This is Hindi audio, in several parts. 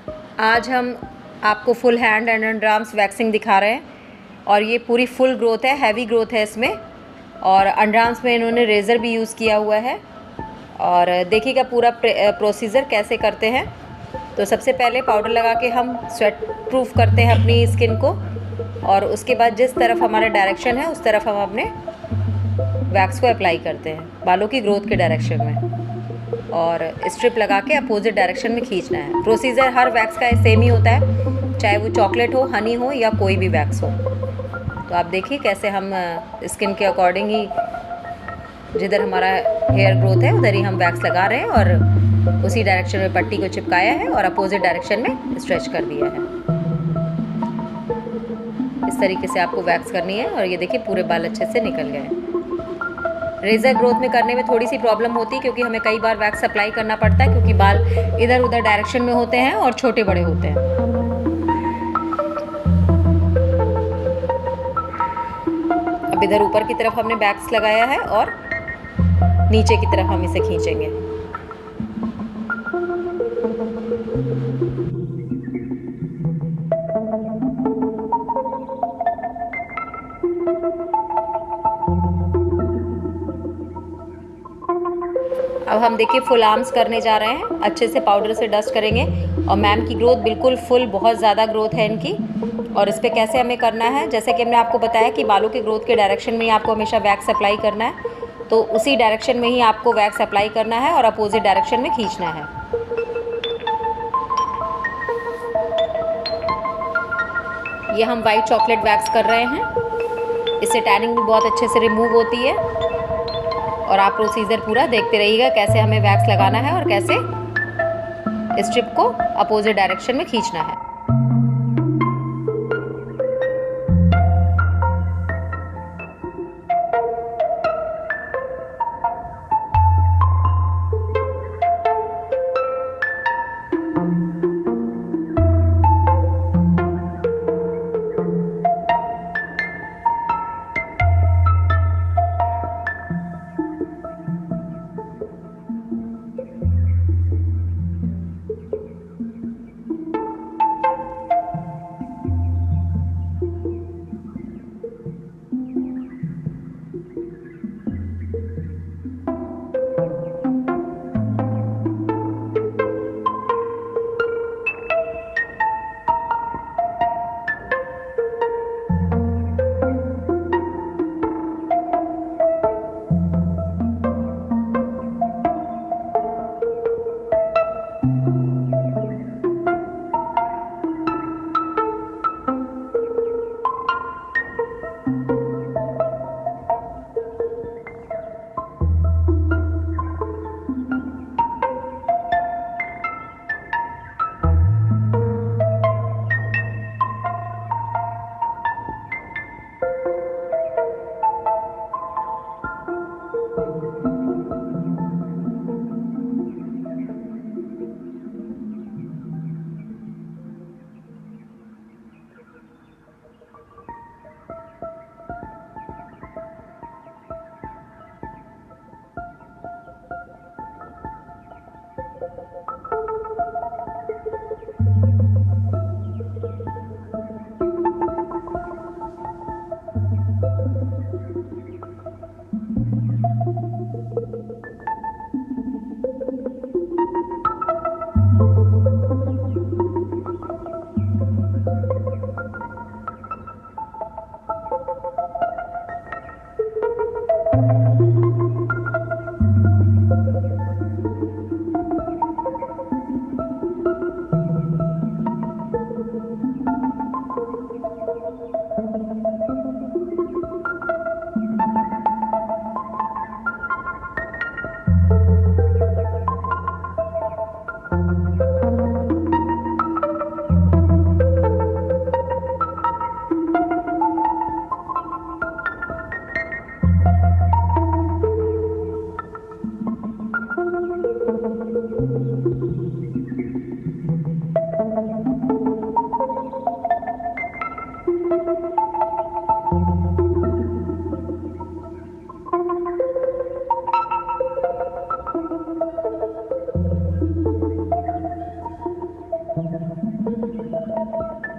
आज हम आपको full hand and under arms waxing दिखा रहे हैं और ये पूरी फुल ग्रोथ है, हैवी ग्रोथ है इसमें। और अंडर आर्म्स में इन्होंने रेज़र भी यूज़ किया हुआ है। और देखिएगा पूरा प्रोसीजर कैसे करते हैं। तो सबसे पहले पाउडर लगा के हम स्वेट प्रूफ करते हैं अपनी स्किन को, और उसके बाद जिस तरफ हमारा डायरेक्शन है उस तरफ हम अपने वैक्स को अप्लाई करते हैं बालों की ग्रोथ के डायरेक्शन में, और स्ट्रिप लगा के अपोजिट डायरेक्शन में खींचना है। प्रोसीजर हर वैक्स का सेम ही होता है, चाहे वो चॉकलेट हो, हनी हो या कोई भी वैक्स हो। तो आप देखिए कैसे हम स्किन के अकॉर्डिंग ही जिधर हमारा हेयर ग्रोथ है उधर ही हम वैक्स लगा रहे हैं, और उसी डायरेक्शन में पट्टी को चिपकाया है और अपोजिट डायरेक्शन में स्ट्रेच कर दिया है। इस तरीके से आपको वैक्स करनी है। और ये देखिए पूरे बाल अच्छे से निकल गए। रेज़र ग्रोथ में करने में थोड़ी सी प्रॉब्लम होती है, क्योंकि हमें कई बार वैक्स अप्लाई करना पड़ता है, क्योंकि बाल इधर उधर डायरेक्शन में होते हैं और छोटे बड़े होते हैं। अब इधर ऊपर की तरफ हमने वैक्स लगाया है और नीचे की तरफ हम इसे खींचेंगे। अब हम देखिए फुल आर्म्स करने जा रहे हैं। अच्छे से पाउडर से डस्ट करेंगे। और मैम की ग्रोथ बिल्कुल फुल, बहुत ज़्यादा ग्रोथ है इनकी। और इस पर कैसे हमें करना है, जैसे कि हमने आपको बताया कि बालों की ग्रोथ के डायरेक्शन में ही आपको हमेशा वैक्स अप्लाई करना है, तो उसी डायरेक्शन में ही आपको वैक्स अप्लाई करना है और अपोजिट डायरेक्शन में खींचना है। ये हम वाइट चॉकलेट वैक्स कर रहे हैं। इससे टैनिंग भी बहुत अच्छे से रिमूव होती है। और आप प्रोसीजर पूरा देखते रहिएगा कैसे हमें वैक्स लगाना है और कैसे स्ट्रिप को अपोजिट डायरेक्शन में खींचना है।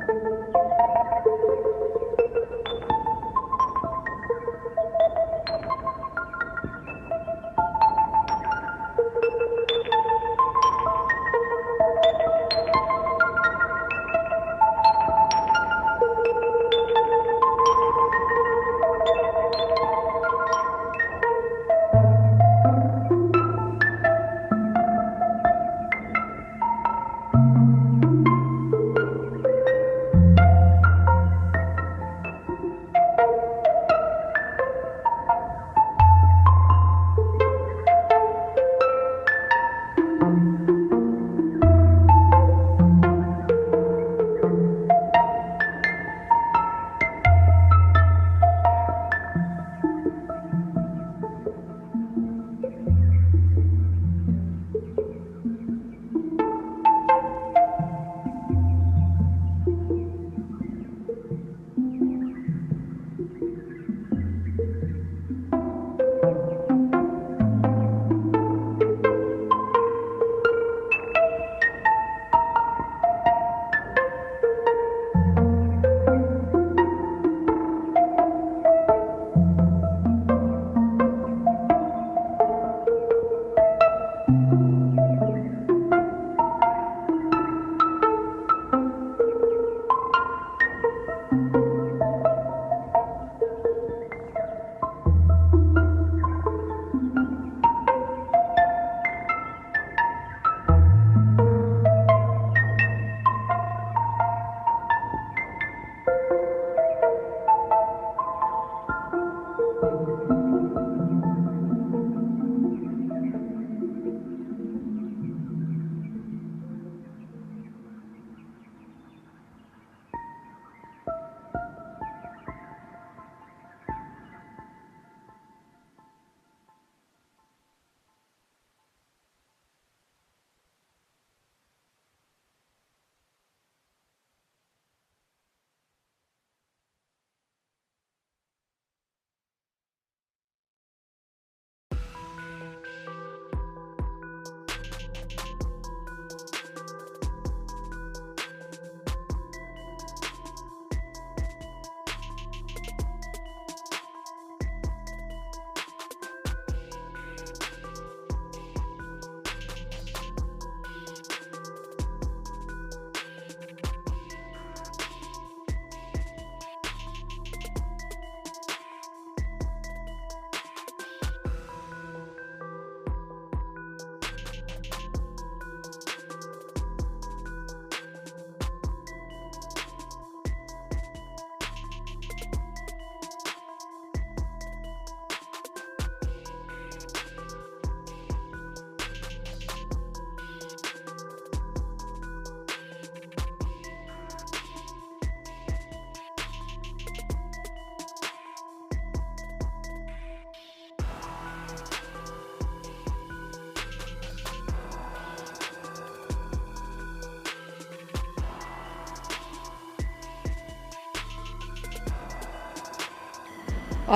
और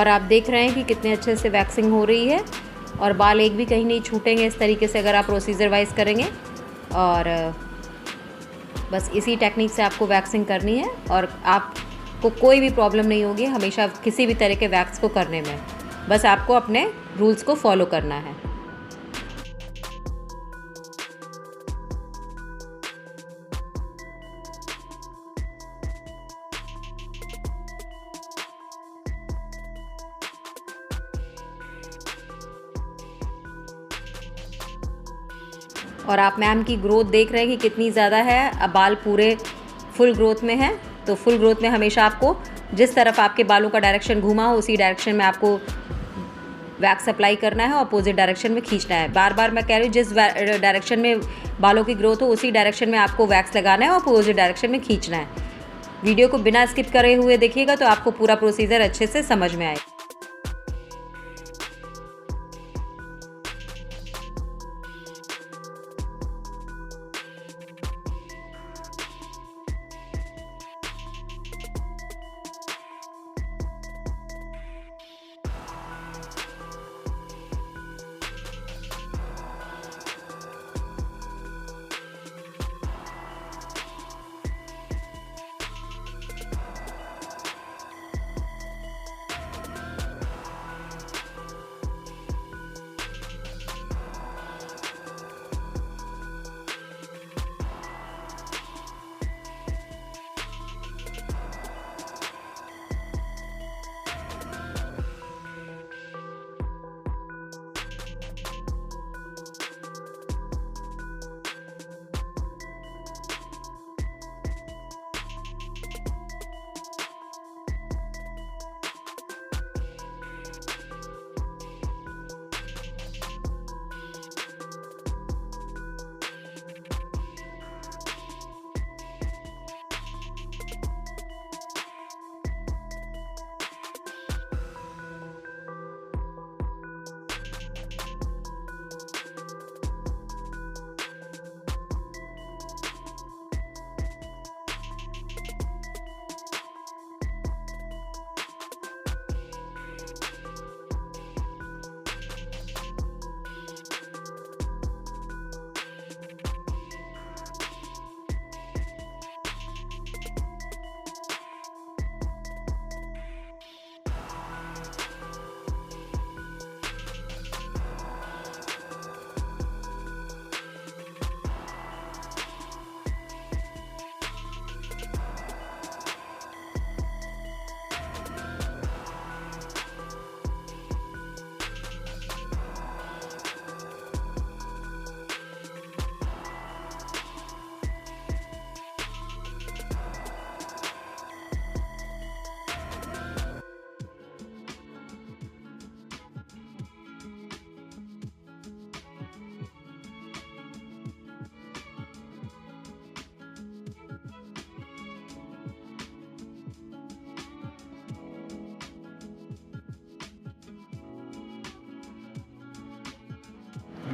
आप देख रहे हैं कि कितने अच्छे से वैक्सिंग हो रही है और बाल एक भी कहीं नहीं छूटेंगे इस तरीके से अगर आप प्रोसीजर वाइज करेंगे। और बस इसी टेक्निक से आपको वैक्सिंग करनी है और आपको कोई भी प्रॉब्लम नहीं होगी हमेशा किसी भी तरह के वैक्स को करने में। बस आपको अपने रूल्स को फॉलो करना है। और आप मैम की ग्रोथ देख रहे हैं कि कितनी ज़्यादा है। अब बाल पूरे फुल ग्रोथ में है, तो फुल ग्रोथ में हमेशा आपको जिस तरफ आपके बालों का डायरेक्शन घुमा हो उसी डायरेक्शन में आपको वैक्स अप्लाई करना है, अपोजिट डायरेक्शन में खींचना है। बार बार मैं कह रही हूँ जिस डायरेक्शन में बालों की ग्रोथ हो उसी डायरेक्शन में आपको वैक्स लगाना है और अपोजिट डायरेक्शन में खींचना है। वीडियो को बिना स्किप करे हुए देखिएगा तो आपको पूरा प्रोसीजर अच्छे से समझ में आएगा।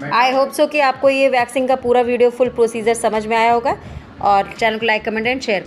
आई होप सो कि आपको ये वैक्सिंग का पूरा वीडियो फुल प्रोसीजर समझ में आया होगा और चैनल को लाइक कमेंट एंड शेयर करें।